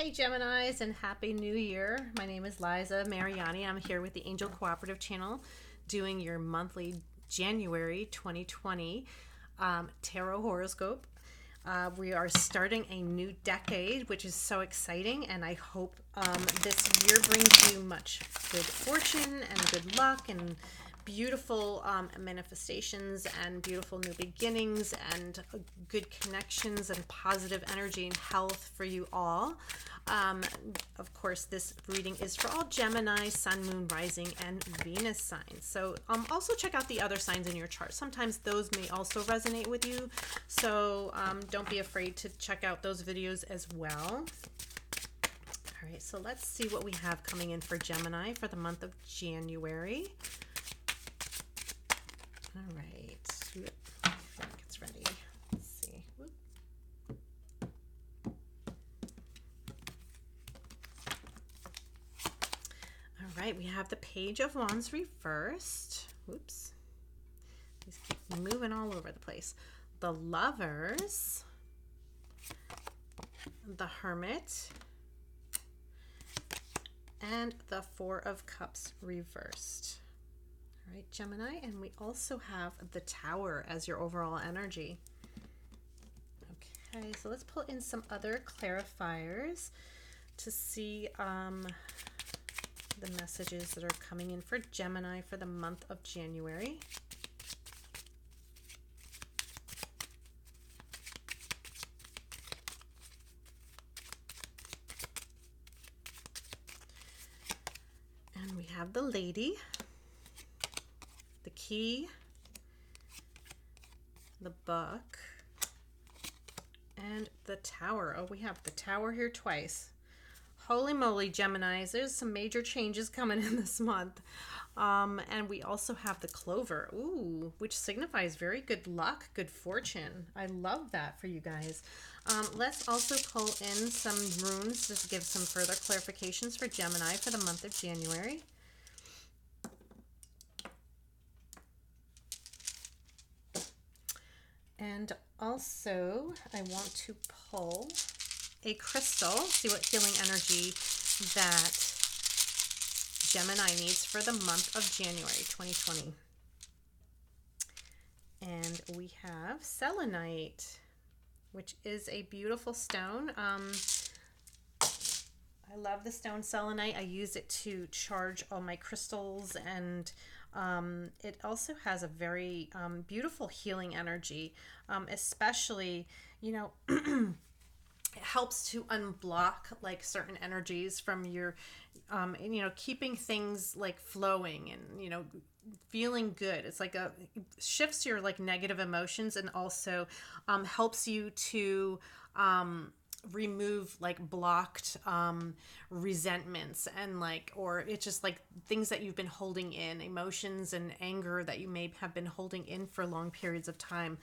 Hey Geminis, and Happy New Year. My name is Liza Mariani. I'm here with the Angel Cooperative channel doing your monthly January 2020 Tarot Horoscope. We are starting a new decade, which is so exciting, and I hope this year brings you much good fortune and good luck and beautiful manifestations and beautiful new beginnings and good connections and positive energy and health for you all. Of course, this reading is for all Gemini, Sun, Moon, Rising, and Venus signs. So also check out the other signs in your chart. Sometimes those may also resonate with you. So don't be afraid to check out those videos as well. All right, so let's see what we have coming in for Gemini for the month of January. All right, I think it's ready. Let's see. Whoop. All right, we have the Page of Wands reversed. Whoops. These keep moving all over the place. The Lovers, the Hermit, and the Four of Cups reversed. All right, Gemini, and we also have the Tower as your overall energy. Okay, so let's pull in some other clarifiers to see the messages that are coming in for Gemini for the month of January. And we have the Lady, the Key, the Book, and the Tower. Oh, we have the Tower here twice. Holy moly, Geminis, there's some major changes coming in this month. And we also have the Clover, ooh, which signifies very good luck, good fortune. I love that for you guys. Let's also pull in some runes to give some further clarifications for Gemini for the month of January. And also, I want to pull a crystal, see what healing energy that Gemini needs for the month of January 2020. And we have selenite, which is a beautiful stone. I love the stone selenite. I use it to charge all my crystals, and it also has a very beautiful healing energy, especially, you know, it helps to unblock like certain energies from your, and, you know, keeping things like flowing and, you know, feeling good. It's like it shifts your like negative emotions, and also helps you to remove like blocked resentments and like, or it's just like things that you've been holding in, emotions and anger that you may have been holding in for long periods of time.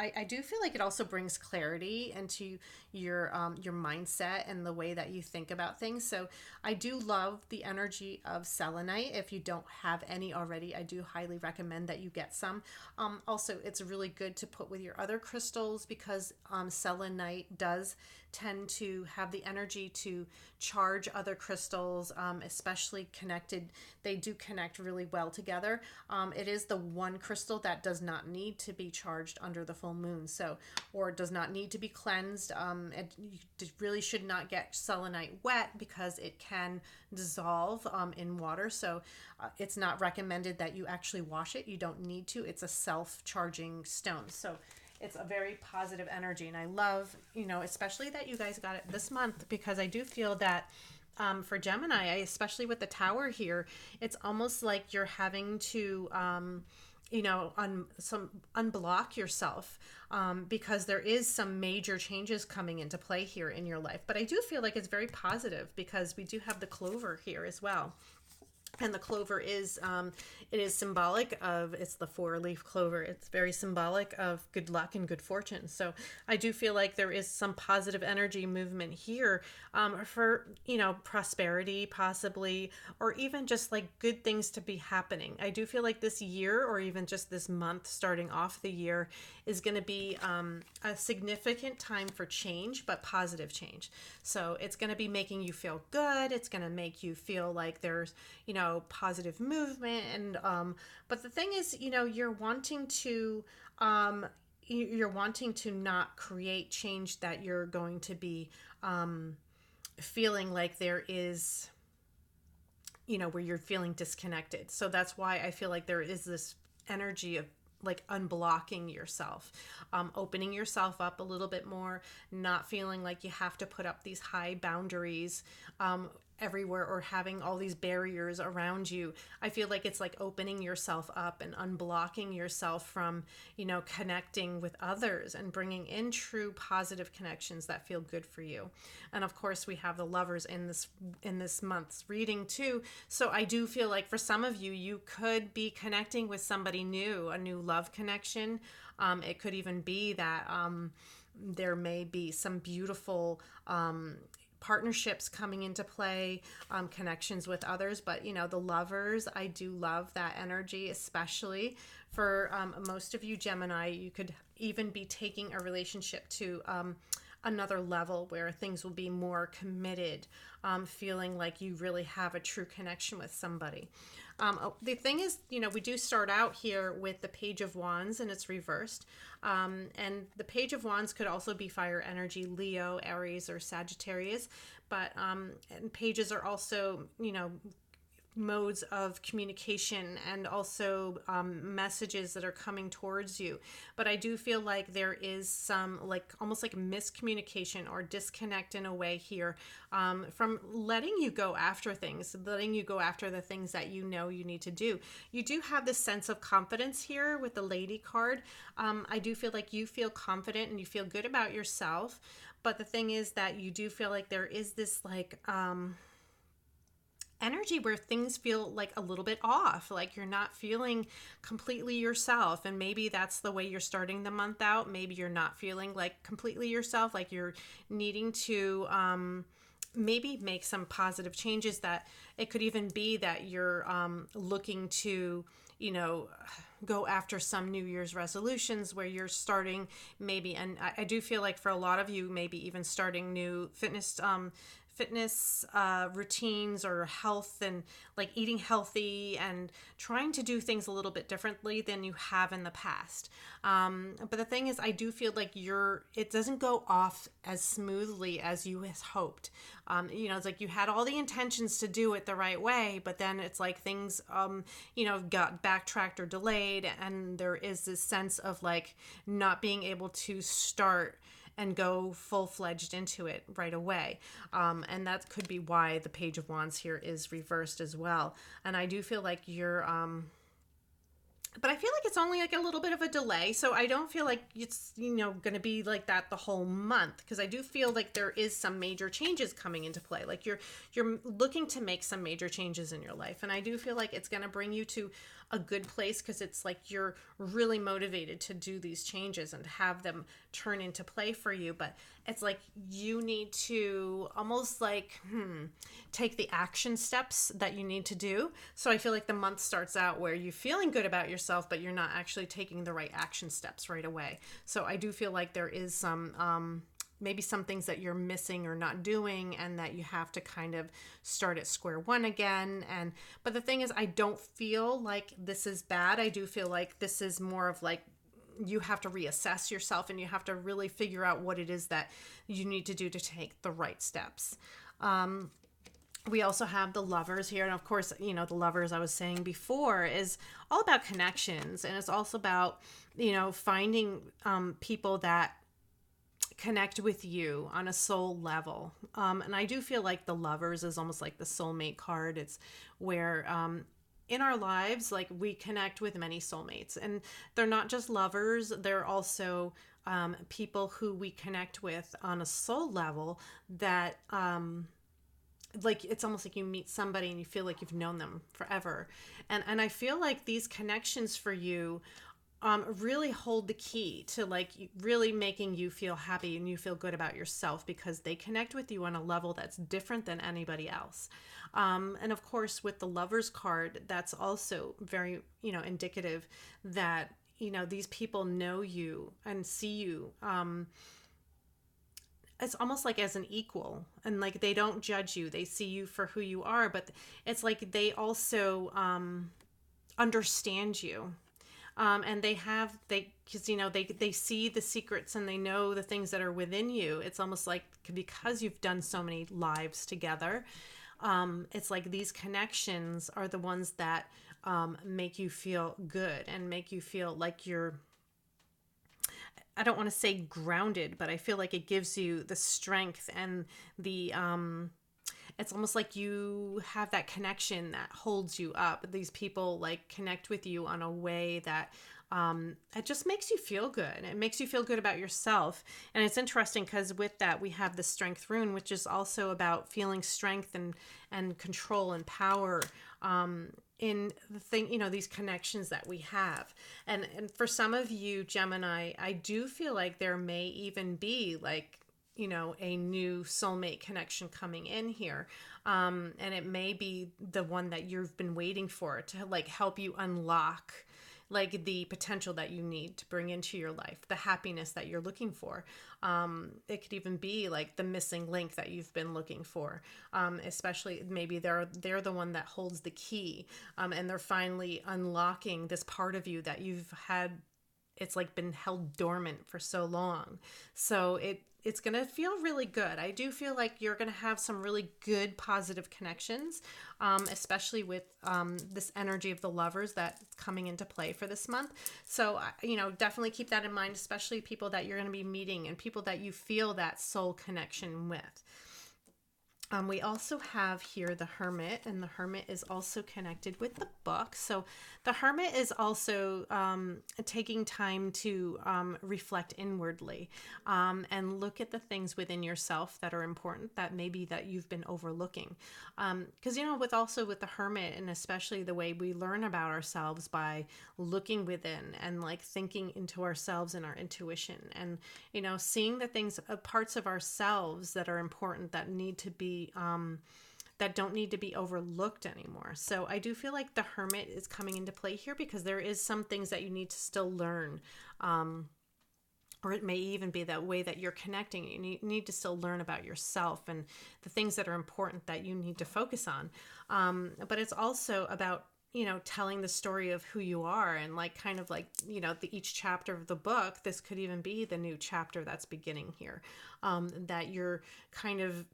I do feel like it also brings clarity into your mindset and the way that you think about things. So I do love the energy of selenite. If you don't have any already, I do highly recommend that you get some. Also, it's really good to put with your other crystals, because selenite does tend to have the energy to charge other crystals, especially connected. They do connect really well together. It is the one crystal that does not need to be charged under the full moon, so, or does not need to be cleansed. You really should not get selenite wet because it can dissolve in water. So it's not recommended that you actually wash it. You don't need to. It's a self-charging stone. So it's a very positive energy, and I love, you know, especially that you guys got it this month, because I do feel that for Gemini, especially with the Tower here, it's almost like you're having to, you know, unblock yourself, because there is some major changes coming into play here in your life. But I do feel like it's very positive, because we do have the Clover here as well. And the clover is it is symbolic of, it's the 4-leaf clover. It's very symbolic of good luck and good fortune. So I do feel like there is some positive energy movement here, for, prosperity possibly, or even just like good things to be happening. I do feel like this year, or even just this month starting off the year, is going to be a significant time for change, but positive change. So it's going to be making you feel good. It's going to make you feel like there's, positive movement. And but the thing is, you're wanting to not create change that you're going to be feeling like there is, where you're feeling disconnected. So that's why I feel like there is this energy of like unblocking yourself, opening yourself up a little bit more, not feeling like you have to put up these high boundaries everywhere, or having all these barriers around you. I feel like it's like opening yourself up and unblocking yourself from, connecting with others and bringing in true positive connections that feel good for you. And of course, we have the Lovers in this month's reading too. So I do feel like for some of you, you could be connecting with somebody new, a new love connection. It could even be that there may be some beautiful partnerships coming into play, connections with others. But the Lovers, I do love that energy, especially for most of you Gemini. You could even be taking a relationship to another level where things will be more committed, feeling like you really have a true connection with somebody. The thing is, we do start out here with the Page of Wands, and it's reversed. And the Page of Wands could also be fire energy, Leo, Aries, or Sagittarius. But and pages are also, modes of communication, and also messages that are coming towards you. But I do feel like there is some like almost like miscommunication or disconnect in a way here, from letting you go after things, letting you go after the things that you need to do. You do have this sense of confidence here with the Lady card. I do feel like you feel confident and you feel good about yourself. But the thing is that you do feel like there is this like energy where things feel like a little bit off, like you're not feeling completely yourself. And maybe that's the way you're starting the month out. Maybe you're not feeling like completely yourself, like you're needing to maybe make some positive changes. That it could even be that you're looking to go after some New Year's resolutions where you're starting maybe, and I do feel like for a lot of you, maybe even starting new fitness routines, or health, and like eating healthy and trying to do things a little bit differently than you have in the past. But the thing is, I do feel like it doesn't go off as smoothly as you had hoped. It's like you had all the intentions to do it the right way, but then it's like things, got backtracked or delayed. And there is this sense of like not being able to start and go full-fledged into it right away. And that could be why the Page of Wands here is reversed as well. And I do feel like you're, but I feel like it's only like a little bit of a delay. So I don't feel like it's, going to be like that the whole month, because I do feel like there is some major changes coming into play. Like you're looking to make some major changes in your life. And I do feel like it's going to bring you to a good place, because it's like you're really motivated to do these changes and have them turn into play for you. But it's like you need to almost like take the action steps that you need to do. So I feel like the month starts out where you're feeling good about yourself, but you're not actually taking the right action steps right away. So I do feel like there is some maybe some things that you're missing or not doing, and that you have to kind of start at square one again. But the thing is, I don't feel like this is bad. I do feel like this is more of like you have to reassess yourself, and you have to really figure out what it is that you need to do to take the right steps. We also have the Lovers here. And of course, the Lovers, I was saying before, is all about connections. And it's also about, finding people that connect with you on a soul level. And I do feel like the Lovers is almost like the soulmate card. It's where in our lives, like we connect with many soulmates, and they're not just lovers. They're also people who we connect with on a soul level that like it's almost like you meet somebody and you feel like you've known them forever. And I feel like these connections for you really hold the key to like really making you feel happy and you feel good about yourself, because they connect with you on a level that's different than anybody else. And of course, with the Lovers card, that's also very, indicative that, these people know you and see you. It's almost like as an equal, and like they don't judge you, they see you for who you are, but it's like they also understand you. And they because they see the secrets and they know the things that are within you. It's almost like because you've done so many lives together, it's like these connections are the ones that make you feel good and make you feel like you're, I don't want to say grounded, but I feel like it gives you the strength and the it's almost like you have that connection that holds you up. These people like connect with you on a way that it just makes you feel good. It makes you feel good about yourself. And it's interesting because with that, we have the Strength rune, which is also about feeling strength and control and power in the thing, these connections that we have. And for some of you, Gemini, I do feel like there may even be like, a new soulmate connection coming in here. And it may be the one that you've been waiting for to like help you unlock like the potential that you need to bring into your life, the happiness that you're looking for. It could even be like the missing link that you've been looking for. Especially maybe they're the one that holds the key, and they're finally unlocking this part of you that you've had. It's like been held dormant for so long. So it's going to feel really good. I do feel like you're going to have some really good positive connections, especially with this energy of the Lovers that's coming into play for this month. So, definitely keep that in mind, especially people that you're going to be meeting and people that you feel that soul connection with. We also have here the Hermit, and the Hermit is also connected with the Book. So the Hermit is also taking time to reflect inwardly and look at the things within yourself that are important that maybe that you've been overlooking. Because, with the Hermit, and especially the way we learn about ourselves by looking within and like thinking into ourselves and our intuition and, seeing the things, parts of ourselves that are important that need to be that don't need to be overlooked anymore. So I do feel like the Hermit is coming into play here because there is some things that you need to still learn. Or it may even be that way that you're connecting. You need to still learn about yourself and the things that are important that you need to focus on. But it's also about, telling the story of who you are and like kind of like, each chapter of the book. This could even be the new chapter that's beginning here, that you're kind of,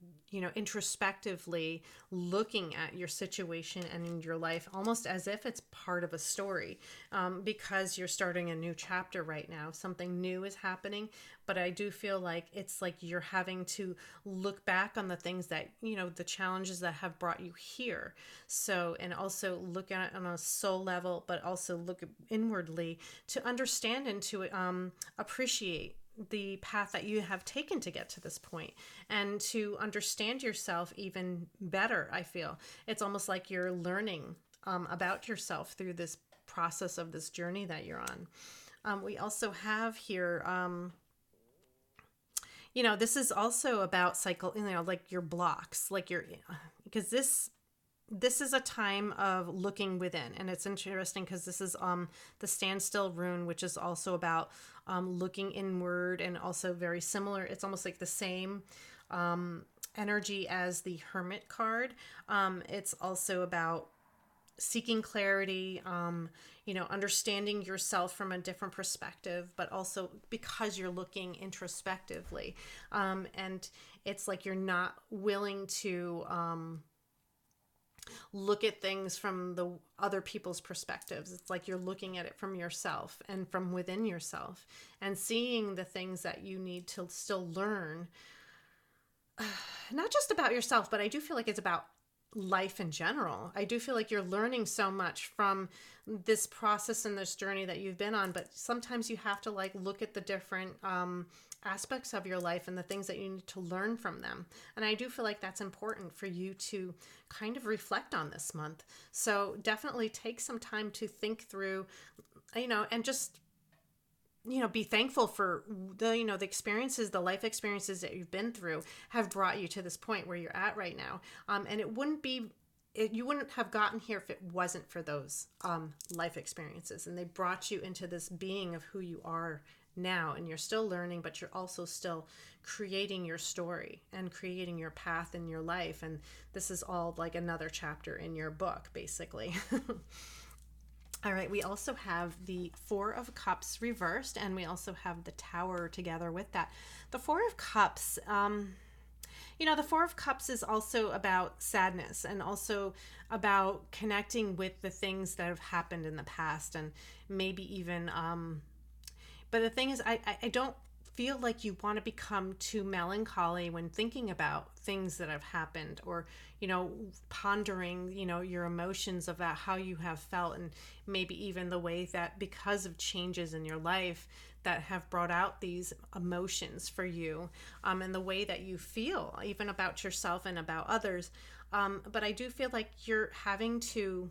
introspectively looking at your situation and in your life almost as if it's part of a story, because you're starting a new chapter right now. Something new is happening, but I do feel like it's like you're having to look back on the things that, the challenges that have brought you here. So, and also look at it on a soul level, but also look inwardly to understand and to appreciate the path that you have taken to get to this point and to understand yourself even better. I feel it's almost like you're learning about yourself through this process of this journey that you're on. We also have here, this is also about like your blocks, like because this is a time of looking within, and it's interesting because this is the Standstill rune, which is also about looking inward, and also very similar. It's almost like the same energy as the Hermit card. It's also about seeking clarity, understanding yourself from a different perspective, but also because you're looking introspectively. And it's like you're not willing to look at things from the other people's perspectives. It's like you're looking at it from yourself and from within yourself and seeing the things that you need to still learn, not just about yourself, but I do feel like it's about life in general. I do feel like you're learning so much from this process and this journey that you've been on, but sometimes you have to like look at the different aspects of your life and the things that you need to learn from them. And I do feel like that's important for you to kind of reflect on this month. So definitely take some time to think through, and just, be thankful for the experiences, the life experiences that you've been through have brought you to this point where you're at right now. And you wouldn't have gotten here if it wasn't for those life experiences. And they brought you into this being of who you are now. And you're still learning, but you're also still creating your story and creating your path in your life. And this is all like another chapter in your book, basically. All right, we also have the Four of Cups reversed, and we also have the Tower together with that. The Four of Cups, the Four of Cups is also about sadness and also about connecting with the things that have happened in the past, and maybe even, but the thing is, I don't feel like you want to become too melancholy when thinking about things that have happened, or pondering your emotions about how you have felt, and maybe even the way that because of changes in your life that have brought out these emotions for you, and the way that you feel even about yourself and about others. But I do feel like you're having to,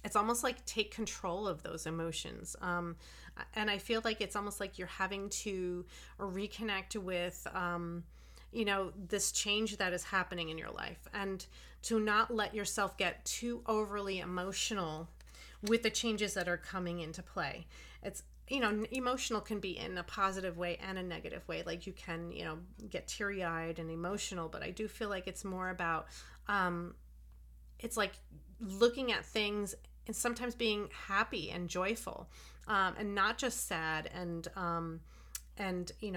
it's almost like take control of those emotions. And I feel like it's almost like you're having to reconnect with, this change that is happening in your life, and to not let yourself get too overly emotional with the changes that are coming into play. It's, emotional can be in a positive way and a negative way. Like you can, get teary-eyed and emotional, but I do feel like it's more about, it's like looking at things and sometimes being happy and joyful, and not just sad and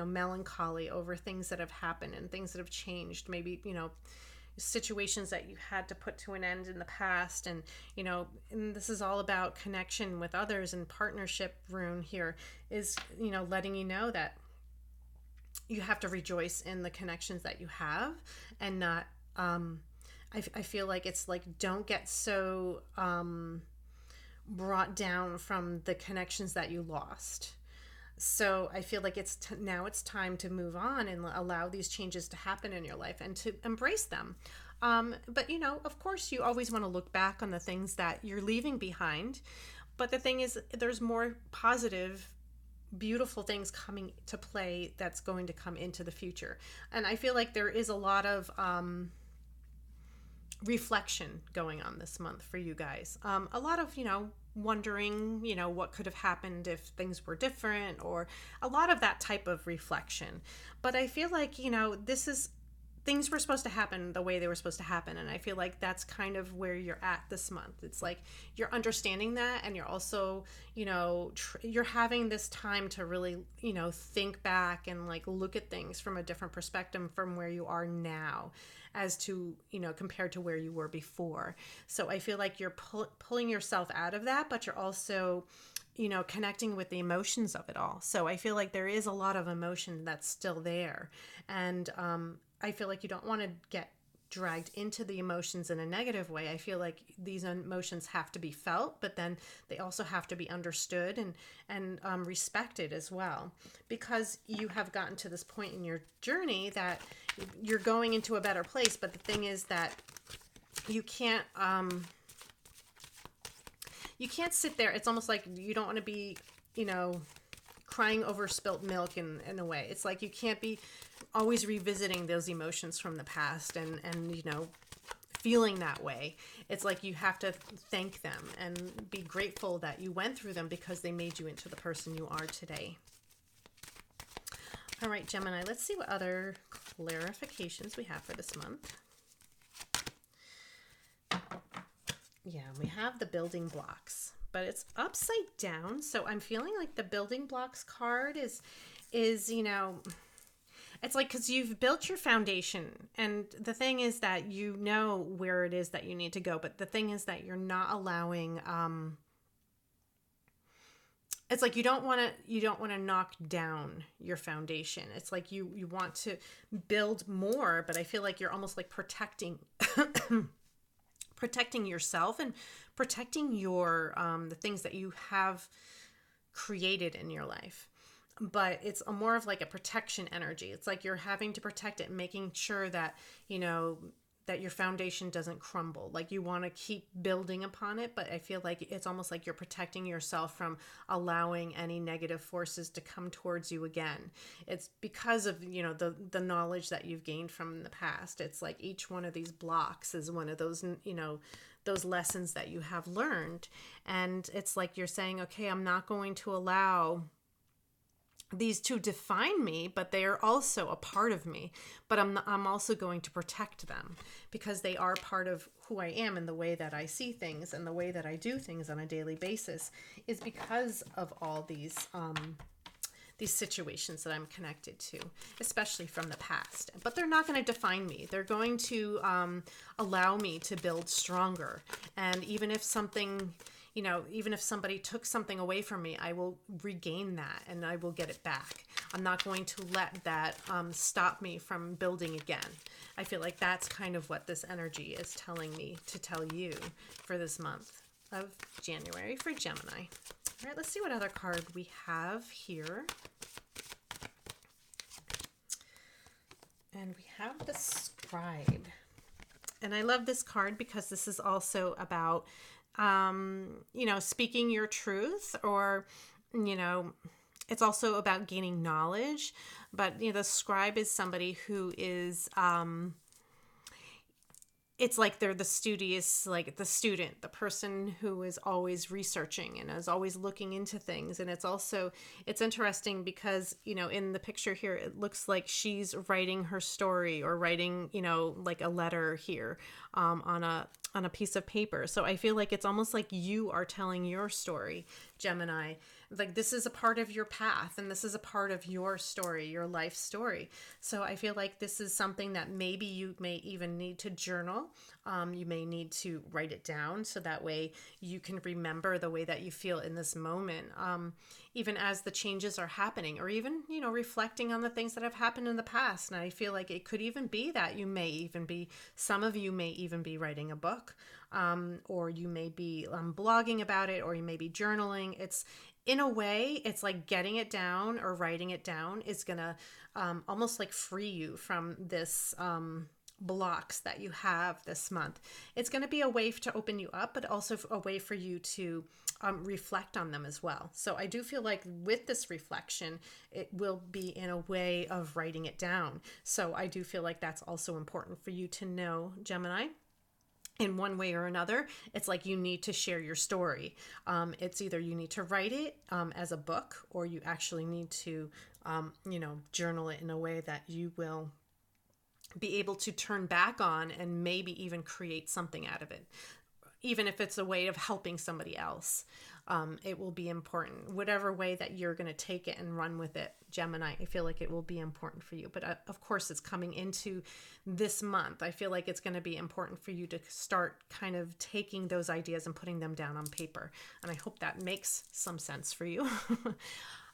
melancholy over things that have happened and things that have changed. Maybe, situations that you had to put to an end in the past. And, and this is all about connection with others, and partnership rune here is, letting you know that you have to rejoice in the connections that you have, and not, I feel like it's like, don't get so brought down from the connections that you lost. So I feel like now it's time to move on and allow these changes to happen in your life and to embrace them. But, of course, you always want to look back on the things that you're leaving behind. But the thing is, there's more positive, beautiful things coming to play that's going to come into the future. And I feel like there is a lot of reflection going on this month for you guys. A lot of, wondering, what could have happened if things were different, or a lot of that type of reflection. But I feel like, things were supposed to happen the way they were supposed to happen. And I feel like that's kind of where you're at this month. It's like you're understanding that, and you're also, you're having this time to really, think back and like look at things from a different perspective from where you are now, as to, compared to where you were before. So I feel like you're pulling yourself out of that, but you're also, connecting with the emotions of it all. So I feel like there is a lot of emotion that's still there. And I feel like you don't want to get dragged into the emotions in a negative way. I feel like these emotions have to be felt, but then they also have to be understood and respected as well, because you have gotten to this point in your journey that you're going into a better place. But the thing is that you can't sit there. It's almost like you don't want to be, crying over spilt milk in a way. It's like you can't be always revisiting those emotions from the past and feeling that way. It's like you have to thank them and be grateful that you went through them, because they made you into the person you are today. All right, Gemini, let's see what other clarifications we have for this month. Yeah, we have the building blocks, but it's upside down. So I'm feeling like the building blocks card is, it's like, because you've built your foundation, and the thing is that where it is that you need to go. But the thing is that you're not allowing, it's like you don't want to knock down your foundation. It's like you want to build more, but I feel like you're almost like protecting yourself and protecting your the things that you have created in your life. but it's a more of like a protection energy. It's like you're having to protect it, making sure that, you know, that your foundation doesn't crumble. Like you want to keep building upon it, but I feel like it's almost like you're protecting yourself from allowing any negative forces to come towards you again. It's because of, you know, the knowledge that you've gained from the past. It's like each one of these blocks is one of those, you know, those lessons that you have learned. And it's like you're saying, okay, I'm not going to allow these two define me, but they are also a part of me. But I'm also going to protect them because they are part of who I am, and the way that I see things and the way that I do things on a daily basis is because of all these situations that I'm connected to, especially from the past. But they're not going to define me. They're going to allow me to build stronger. And even if something, you know, even if somebody took something away from me, I will regain that and I will get it back. I'm not going to let that stop me from building again. I feel like that's kind of what this energy is telling me to tell you for this month of January for Gemini. All right, let's see what other card we have here. And we have the Scribe. And I love this card because this is also about you know, speaking your truth, or, you know, it's also about gaining knowledge. But, you know, the scribe is somebody who is, it's like they're the studious, like the student, the person who is always researching and is always looking into things. And it's also, it's interesting because, you know, in the picture here, it looks like she's writing her story or writing, you know, like a letter here on a piece of paper. So I feel like it's almost like you are telling your story, Gemini. Like this is a part of your path and this is a part of your story, your life story. So I feel like this is something that maybe you may even need to journal. You may need to write it down so that way you can remember the way that you feel in this moment, even as the changes are happening, or even, you know, reflecting on the things that have happened in the past. And I feel like it could even be that you may even be, some of you may even be writing a book, or you may be blogging about it, or you may be journaling. It's, in a way, it's like getting it down or writing it down is going to almost like free you from this blocks that you have this month. It's going to be a way to open you up, but also a way for you to reflect on them as well. So I do feel like with this reflection, it will be in a way of writing it down. So I do feel like that's also important for you to know, Gemini. In one way or another, it's like you need to share your story. It's either you need to write it as a book, or you actually need to, you know, journal it in a way that you will be able to turn back on and maybe even create something out of it. Even if it's a way of helping somebody else, it will be important. Whatever way that you're going to take it and run with it, Gemini, I feel like it will be important for you. But of course, it's coming into this month. I feel like it's going to be important for you to start kind of taking those ideas and putting them down on paper. And I hope that makes some sense for you.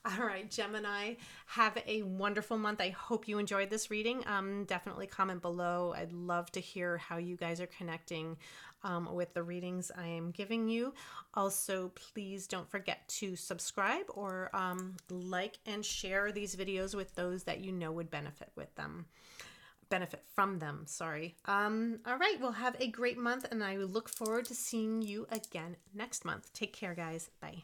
All right, Gemini, have a wonderful month. I hope you enjoyed this reading. Definitely comment below. I'd love to hear how you guys are connecting with the readings I am giving you. Also, please don't forget to subscribe or like and share these videos with those that you know would benefit from them. Sorry. All right, well, have a great month, and I look forward to seeing you again next month. Take care, guys. Bye.